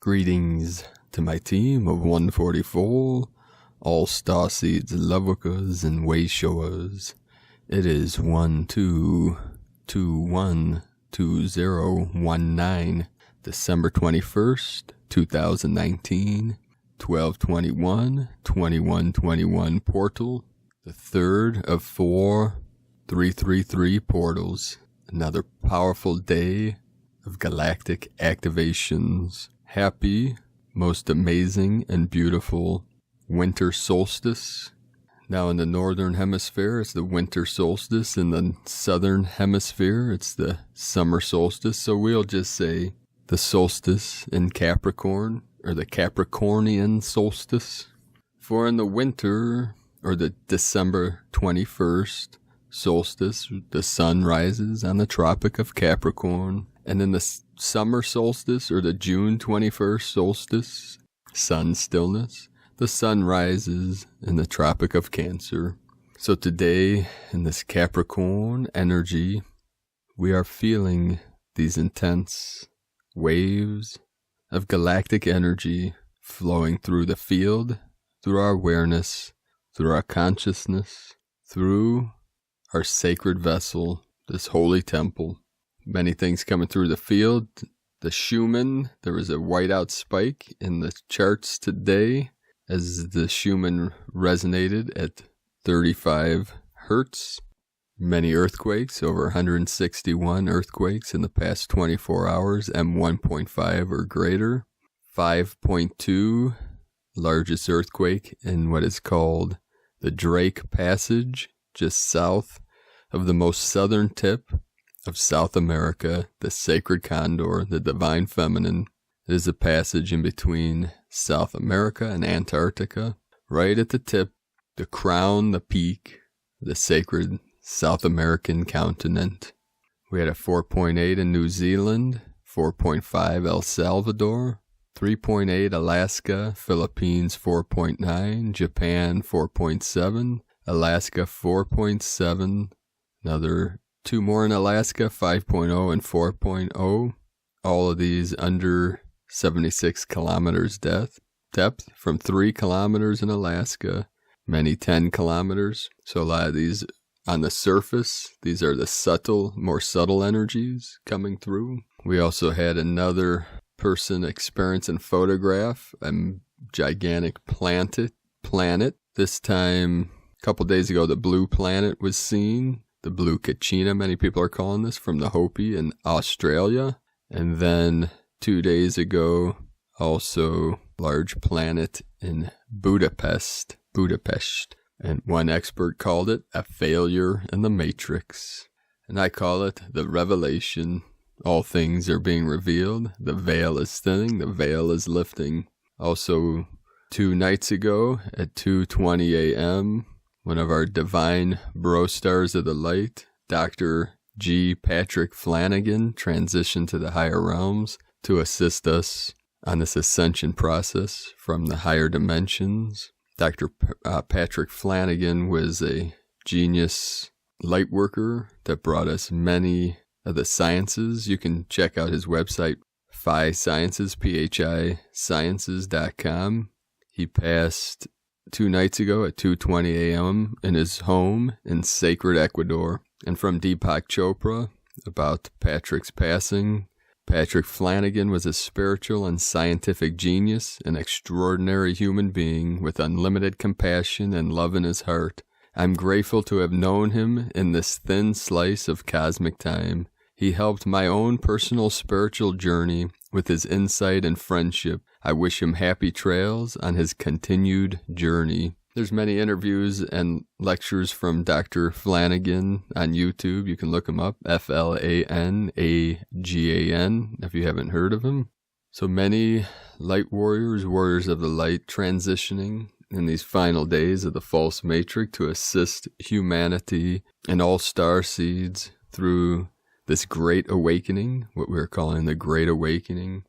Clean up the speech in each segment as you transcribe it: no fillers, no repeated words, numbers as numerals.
Greetings to my team of 144, all Starseeds, Lightworkers, and Wayshowers. It is 12/21/2019, December 21st, 2019, 12/21/2121 portal, the third of 4 333 portals. Another powerful day of galactic activations. Happy, most amazing and beautiful winter solstice. Now in the northern hemisphere, it's the winter solstice. In the southern hemisphere, it's the summer solstice. So we'll just say the solstice in Capricorn, or the Capricornian solstice. For in the winter, or the December 21st solstice, the sun rises on the Tropic of Capricorn. And in the summer solstice, or the June 21st solstice, sun stillness, the sun rises in the Tropic of Cancer. So today, in this Capricorn energy, we are feeling these intense waves of galactic energy flowing through the field, through our awareness, through our consciousness, through our sacred vessel, this holy temple. Many things coming through the field. The Schumann, there was a whiteout spike in the charts today as the Schumann resonated at 35 hertz. Many earthquakes, over 161 earthquakes in the past 24 hours, M1.5 or greater. 5.2, largest earthquake in what is called the Drake Passage, just south of the most southern tip of South America, the sacred condor, the divine feminine. It is a passage in between South America and Antarctica, right at the tip, the crown, the peak, the sacred South American continent. We had a 4.8 in New Zealand, 4.5 El Salvador, 3.8 Alaska, Philippines 4.9, Japan 4.7, Alaska 4.7, another 2 more in Alaska, 5.0 and 4.0. All of these under 76 kilometers depth from 3 kilometers in Alaska, many 10 kilometers. So a lot of these on the surface, these are the more subtle energies coming through. We also had another person experience and photograph a gigantic planet. This time, a couple days ago, the blue planet was seen. The blue Kachina, many people are calling this, from the Hopi in Australia. And then 2 days ago, also large planet in Budapest. And one expert called it a failure in the matrix. And I call it the revelation. All things are being revealed. The veil is thinning. The veil is lifting. Also, 2 nights ago at 2:20 a.m., one of our divine bro stars of the light, Dr. G. Patrick Flanagan, transitioned to the higher realms to assist us on this ascension process from the higher dimensions. Dr. Patrick Flanagan was a genius lightworker that brought us many of the sciences. You can check out his website, Phi Sciences, PHISciences.com. He passed 2 nights ago at 2:20 a.m. in his home in sacred Ecuador. And from Deepak Chopra about Patrick's passing, Patrick Flanagan was a spiritual and scientific genius, an extraordinary human being with unlimited compassion and love in his heart. I'm grateful to have known him in this thin slice of cosmic time. He helped my own personal spiritual journey with his insight and friendship. I wish him happy trails on his continued journey. There's many interviews and lectures from Dr. Flanagan on YouTube. You can look him up, Flanagan, if you haven't heard of him. So many light warriors, warriors of the light, transitioning in these final days of the false matrix to assist humanity and all starseeds through this great awakening, what we're calling the Great Awakening,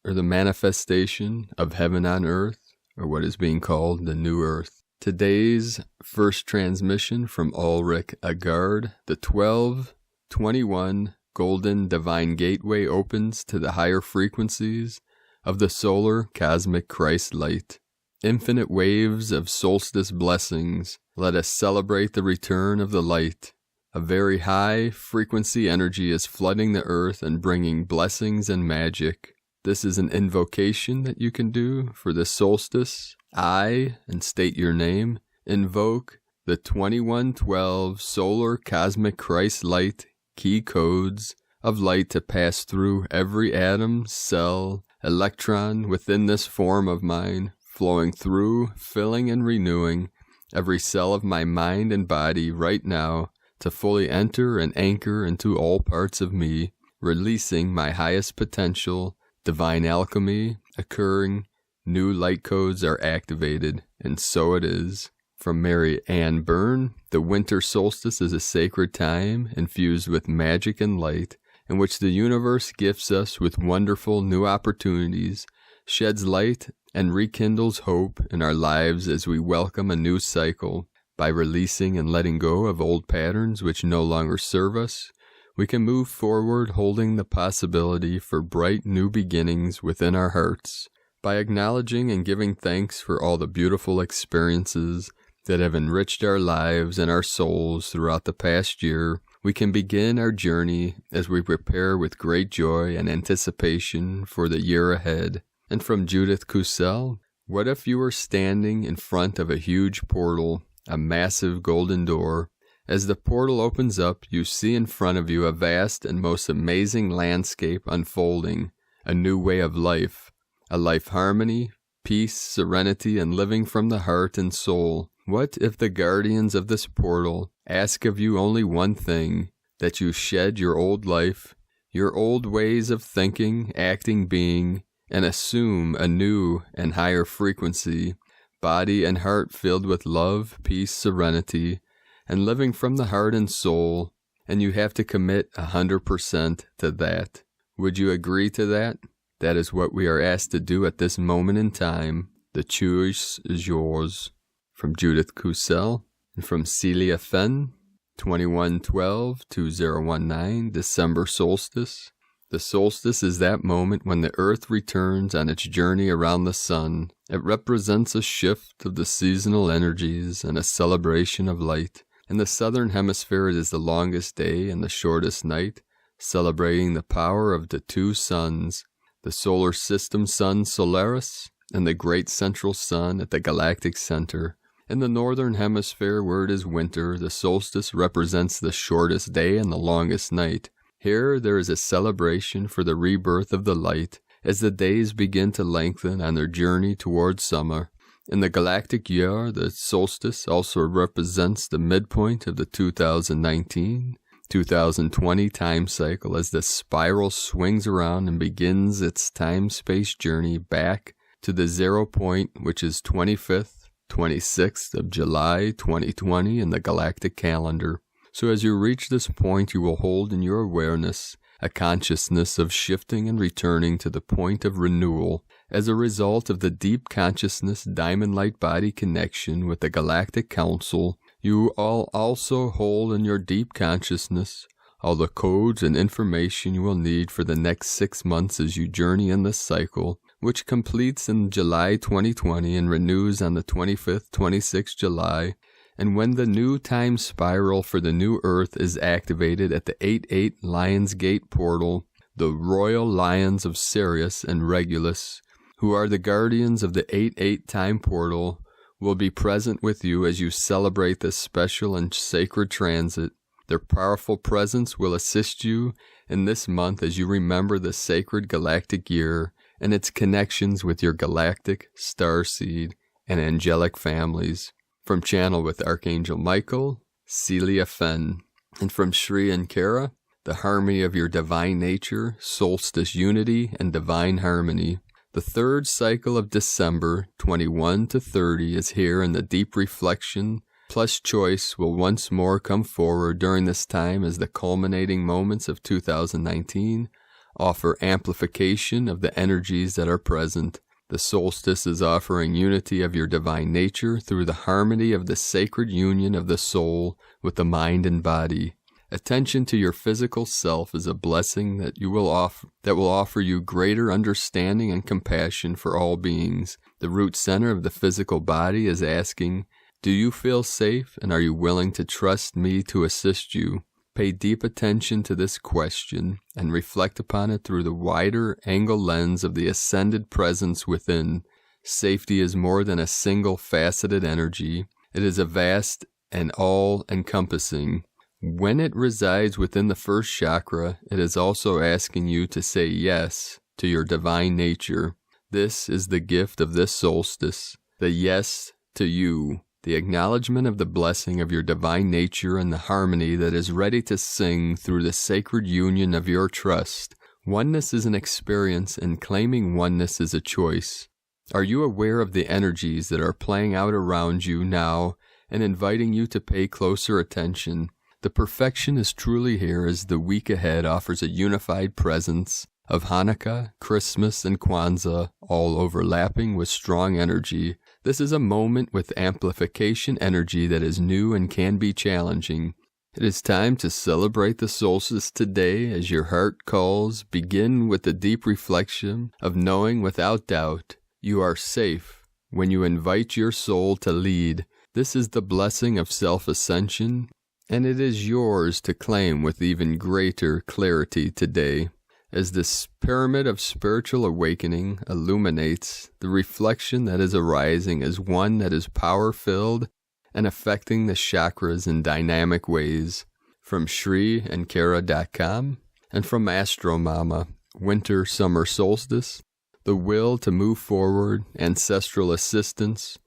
or the manifestation of heaven on earth, or what is being called the New Earth. Today's first transmission from Ulrich Agard, the 12/21 Golden Divine Gateway opens to the higher frequencies of the solar cosmic Christ light. Infinite waves of solstice blessings, let us celebrate the return of the light. A very high frequency energy is flooding the earth and bringing blessings and magic. This is an invocation that you can do for this solstice. I, and state your name, invoke the 2112 solar cosmic Christ light key codes of light to pass through every atom, cell, electron within this form of mine, flowing through, filling and renewing every cell of my mind and body right now, to fully enter and anchor into all parts of me, releasing my highest potential, divine alchemy occurring, new light codes are activated, and so it is. From Mary Ann Byrne, the winter solstice is a sacred time infused with magic and light, in which the universe gifts us with wonderful new opportunities, sheds light, and rekindles hope in our lives as we welcome a new cycle. By releasing and letting go of old patterns which no longer serve us, we can move forward holding the possibility for bright new beginnings within our hearts. By acknowledging and giving thanks for all the beautiful experiences that have enriched our lives and our souls throughout the past year, we can begin our journey as we prepare with great joy and anticipation for the year ahead. And from Judith Kusel, what if you were standing in front of a huge portal, a massive golden door? As the portal opens up, you see in front of you a vast and most amazing landscape unfolding, a new way of life, a life harmony, peace, serenity, and living from the heart and soul. What if the guardians of this portal ask of you only one thing, that you shed your old life, your old ways of thinking, acting, being, and assume a new and higher frequency, body and heart filled with love, peace, serenity, and living from the heart and soul, and you have to commit 100% to that. Would you agree to that? That is what we are asked to do at this moment in time. The choice is yours. From Judith Kusel, and from Celia Fenn, 2112-2019, December solstice. The solstice is that moment when the earth returns on its journey around the sun. It represents a shift of the seasonal energies and a celebration of light. In the southern hemisphere, it is the longest day and the shortest night, celebrating the power of the two suns, the solar system sun Solaris and the great central sun at the galactic center. In the northern hemisphere, where it is winter, the solstice represents the shortest day and the longest night. Here there is a celebration for the rebirth of the light as the days begin to lengthen on their journey towards summer. In the galactic year, the solstice also represents the midpoint of the 2019-2020 time cycle as the spiral swings around and begins its time-space journey back to the 0 point, which is 26th of July 2020 in the galactic calendar. So as you reach this point, you will hold in your awareness a consciousness of shifting and returning to the point of renewal as a result of the deep consciousness diamond light body connection with the Galactic Council. You all also hold in your deep consciousness all the codes and information you will need for the next 6 months as you journey in this cycle, which completes in July 2020 and renews on the 25th, 26th July. And when the new time spiral for the new Earth is activated at the 8-8 Lions Gate portal, the Royal Lions of Sirius and Regulus, who are the guardians of the 8-8 time portal, will be present with you as you celebrate this special and sacred transit. Their powerful presence will assist you in this month as you remember the sacred galactic year and its connections with your galactic, starseed, and angelic families. From Channel with Archangel Michael, Celia Fenn. And from Shri and Kara, the harmony of your divine nature, solstice unity, and divine harmony. The third cycle of December 21 to 30 is here, and the deep reflection plus choice will once more come forward during this time as the culminating moments of 2019 offer amplification of the energies that are present. The solstice is offering unity of your divine nature through the harmony of the sacred union of the soul with the mind and body. Attention to your physical self is a blessing that will offer you greater understanding and compassion for all beings. The root center of the physical body is asking, do you feel safe, and are you willing to trust me to assist you? Pay deep attention to this question and reflect upon it through the wider angle lens of the ascended presence within. Safety is more than a single faceted energy. It is a vast and all-encompassing. When it resides within the first chakra, it is also asking you to say yes to your divine nature. This is the gift of this solstice, the yes to you, the acknowledgement of the blessing of your divine nature and the harmony that is ready to sing through the sacred union of your trust. Oneness is an experience, and claiming oneness is a choice. Are you aware of the energies that are playing out around you now and inviting you to pay closer attention? The perfection is truly here as the week ahead offers a unified presence of Hanukkah, Christmas, and Kwanzaa, all overlapping with strong energy. This is a moment with amplification energy that is new and can be challenging. It is time to celebrate the solstice today as your heart calls. Begin with the deep reflection of knowing without doubt you are safe when you invite your soul to lead. This is the blessing of self-ascension, and it is yours to claim with even greater clarity today. As this pyramid of spiritual awakening illuminates, the reflection that is arising is one that is power-filled and affecting the chakras in dynamic ways. From ShriAnkara.com and from Astromama, Winter Summer Solstice, the will to move forward, ancestral assistance,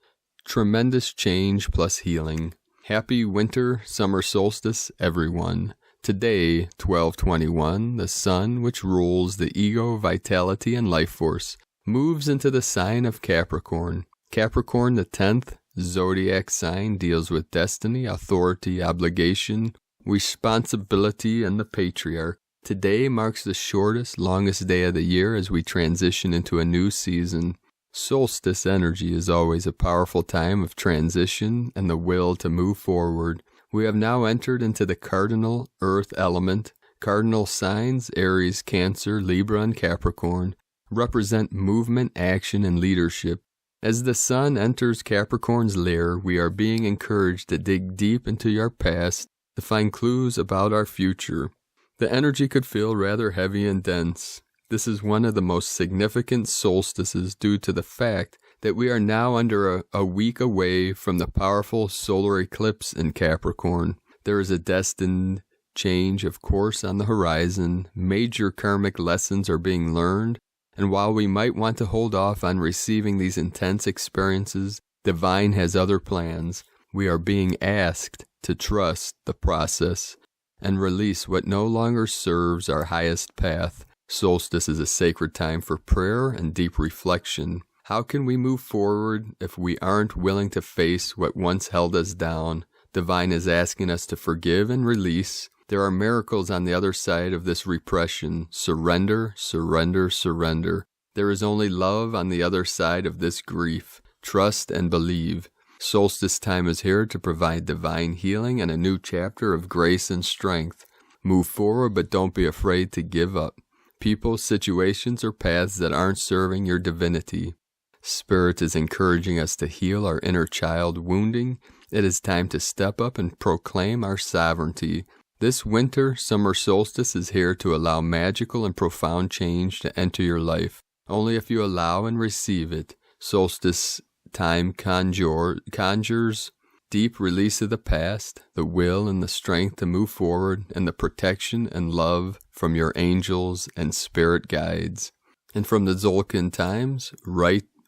tremendous change plus healing. Happy Winter Summer Solstice, everyone. Today, 12/21, the sun, which rules the ego, vitality, and life force, moves into the sign of Capricorn. Capricorn, the 10th zodiac sign, deals with destiny, authority, obligation, responsibility, and the patriarch. Today marks the shortest, longest day of the year as we transition into a new season. Solstice energy is always a powerful time of transition and the will to move forward. We have now entered into the cardinal earth element. Cardinal signs, Aries, Cancer, Libra, and Capricorn, represent movement, action, and leadership. As the sun enters Capricorn's lair, we are being encouraged to dig deep into your past to find clues about our future. The energy could feel rather heavy and dense. This is one of the most significant solstices due to the fact that we are now under a week away from the powerful solar eclipse in Capricorn. There is a destined change, of course, on the horizon. Major karmic lessons are being learned, and while we might want to hold off on receiving these intense experiences, Divine has other plans. We are being asked to trust the process and release what no longer serves our highest path. Solstice is a sacred time for prayer and deep reflection. How can we move forward if we aren't willing to face what once held us down? Divine is asking us to forgive and release. There are miracles on the other side of this repression. Surrender, surrender, surrender. There is only love on the other side of this grief. Trust and believe. Solstice time is here to provide divine healing and a new chapter of grace and strength. Move forward, but don't be afraid to give up. People, situations, or paths that aren't serving your divinity. Spirit is encouraging us to heal our inner child wounding. It is time to step up and proclaim our sovereignty. This winter summer solstice is here to allow magical and profound change to enter your life. Only if you allow and receive it. Solstice time conjures deep release of the past, the will and the strength to move forward, and the protection and love from your angels and spirit guides. And from the Tzolk'in times,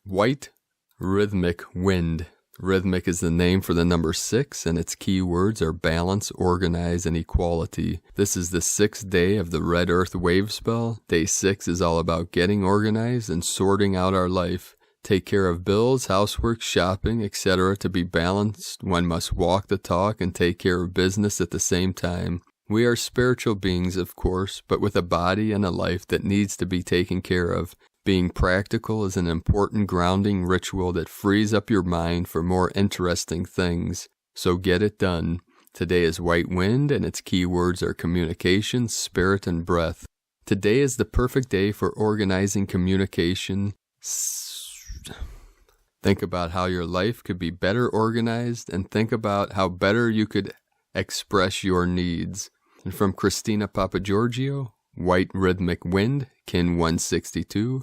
white rhythmic wind. Rhythmic is the name for the number 6, and its key words are balance, organize, and equality. This is the 6th day of the Red Earth wave spell. Day 6 is all about getting organized and sorting out our life. Take care of bills, housework, shopping, etc. To be balanced, one must walk the talk and take care of business at the same time. We are spiritual beings, of course, but with a body and a life that needs to be taken care of. Being practical is an important grounding ritual that frees up your mind for more interesting things. So get it done. Today is white wind, and its keywords are communication, spirit, and breath. Today is the perfect day for organizing communication. Think about how your life could be better organized, and think about how better you could express your needs. And from Christina Papagiorgio, white rhythmic wind, kin 162,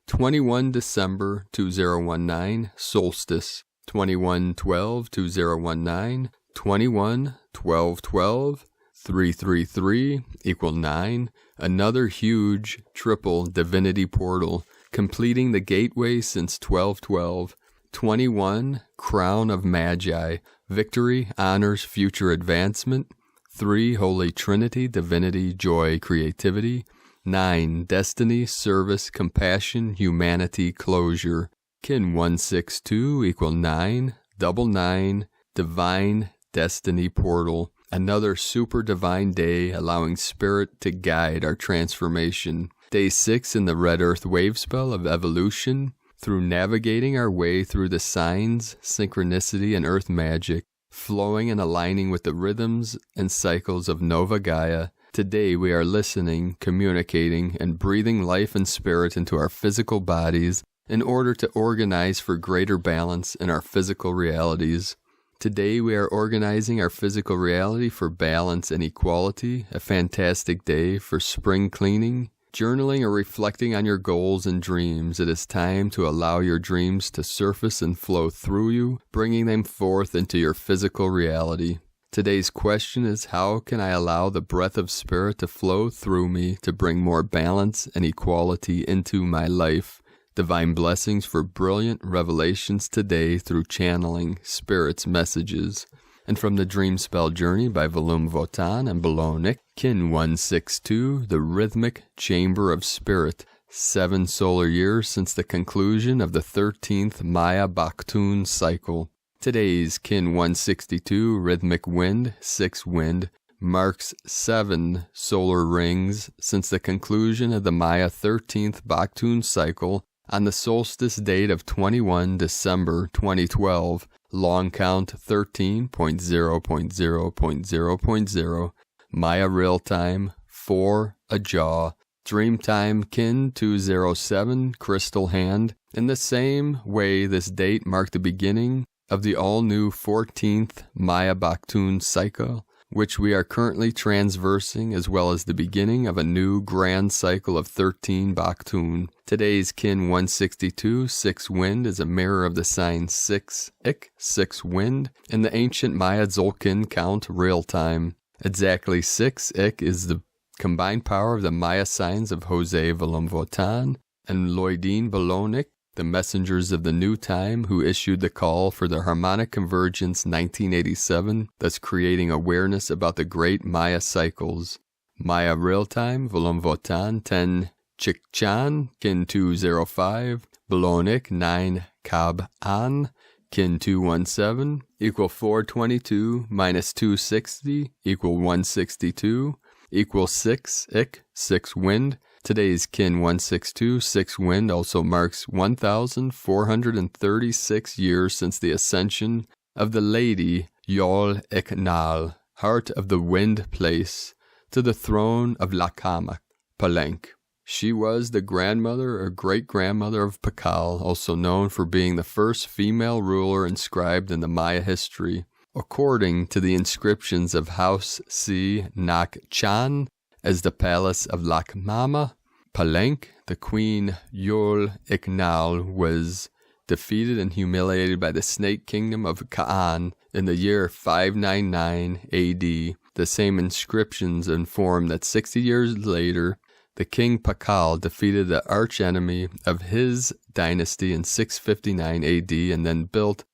21 December 2019, solstice, 21/12/2019, 21/12/12, 333 equal 9, another huge triple divinity portal, completing the gateway since 12/12, 21, crown of magi, victory, honors, future advancement, 3, Holy Trinity, divinity, joy, creativity, 9, destiny, service, compassion, humanity, closure, kin 162 equal 9, double 9, divine destiny portal, another super divine day allowing spirit to guide our transformation. Day 6 in the red earth wave spell of evolution, through navigating our way through the signs, synchronicity, and earth magic, flowing and aligning with the rhythms and cycles of Nova Gaia. Today we are listening, communicating, and breathing life and spirit into our physical bodies in order to organize for greater balance in our physical realities. Today we are organizing our physical reality for balance and equality, a fantastic day for spring cleaning, journaling, or reflecting on your goals and dreams. It is time to allow your dreams to surface and flow through you, bringing them forth into your physical reality. Today's question is, how can I allow the breath of spirit to flow through me to bring more balance and equality into my life? Divine blessings for brilliant revelations today through channeling Spirit's messages. And from the Dream Spell Journey by Volum Votan and Bolognic, kin 162, the Rhythmic Chamber of Spirit, 7 solar years since the conclusion of the 13th Maya Baktun cycle. Today's kin 162, Rhythmic Wind, 6 wind, marks 7 solar rings since the conclusion of the Maya 13th Baktun cycle on the solstice date of 21 December 2012, long count 13.0.0.0.0.0, Maya real time 4 Ajah, dream time kin 207, crystal hand. In the same way, this date marked the beginning of the all-new 14th Maya Baktun cycle, which we are currently transversing, as well as the beginning of a new grand cycle of 13 Baktun. Today's kin 162, 6 wind, is a mirror of the sign 6 Icke, 6 wind, in the ancient Maya Tzolk'in count real time. Exactly 6 Icke is the combined power of the Maya signs of Jose Volum Votan and Loidine Bolognic, the messengers of the new time who issued the call for the Harmonic Convergence 1987, thus creating awareness about the great Maya cycles. Maya real time, Volum Votan 10 Chikchan, kin 205, Bolognic 9 Kab An, kin 217, equal 422 minus 260, equal 162, equal 6 Icke, 6 wind. Today's kin 162, 6 wind, also marks 1,436 years since the ascension of the Lady Yol Eknal, heart of the wind place, to the throne of Lakamak, Palenque. She was the grandmother or great-grandmother of Pakal, also known for being the first female ruler inscribed in the Maya history. According to the inscriptions of House C. Nak Chan, as the palace of Lakmama, Palenque, the queen Yol Eknal was defeated and humiliated by the snake kingdom of Ka'an in the year 599 AD. The same inscriptions inform that 60 years later, the king Pakal defeated the archenemy of his dynasty in 659 AD and then built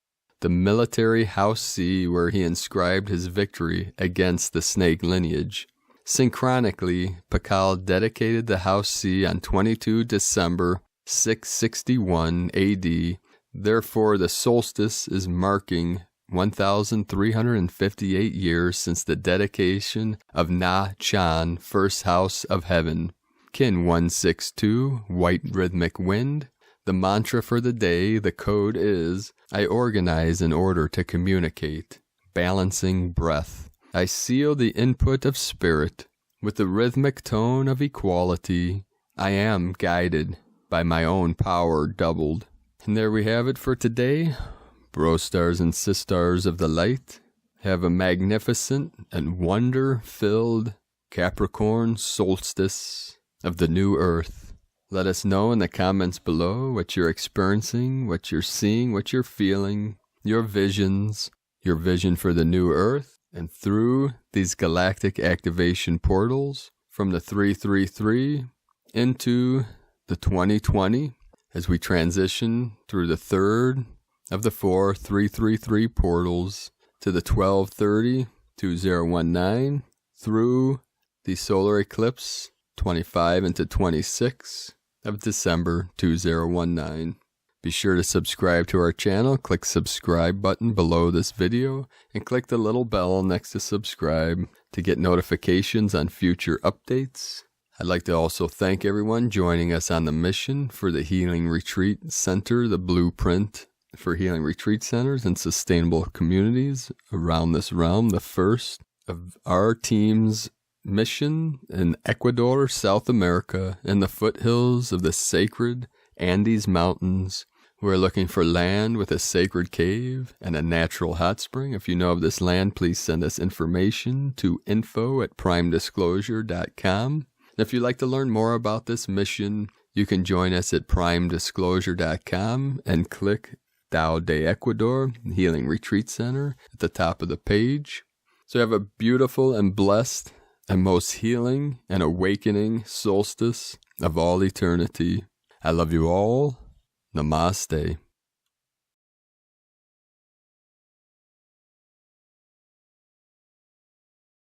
the military House C, where he inscribed his victory against the snake lineage. Synchronically, Pakal dedicated the House C on 22 December 661 AD. Therefore, the solstice is marking 1,358 years since the dedication of Na Chan, first house of heaven. Kin 162, white rhythmic wind. The mantra for the day, the code is, I organize in order to communicate. Balancing breath. I seal the input of spirit with the rhythmic tone of equality. I am guided by my own power doubled. And there we have it for today. Bro stars and sisters of the light, have a magnificent and wonder-filled Capricorn solstice of the new earth. Let us know in the comments below what you're experiencing, what you're seeing, what you're feeling, your visions, your vision for the new earth. And through these galactic activation portals from the 333 into the 2020, as we transition through the third of the 4 333 portals to the 1230-2019 through the solar eclipse 25 into 26 of December 2019. Be sure to subscribe to our channel. Click subscribe button below this video and click the little bell next to subscribe to get notifications on future updates. I'd like to also thank everyone joining us on the mission for the Healing Retreat Center, the blueprint for healing retreat centers and sustainable communities around this realm, the first of our team's mission in Ecuador, South America, in the foothills of the sacred Andes Mountains. We're looking for land with a sacred cave and a natural hot spring. If you know of this land, please send us information to info@primedisclosure.com. If you'd like to learn more about this mission, you can join us at primedisclosure.com and click Tao de Ecuador Healing Retreat Center at the top of the page. So have a beautiful and blessed and most healing and awakening solstice of all eternity. I love you all. Namaste.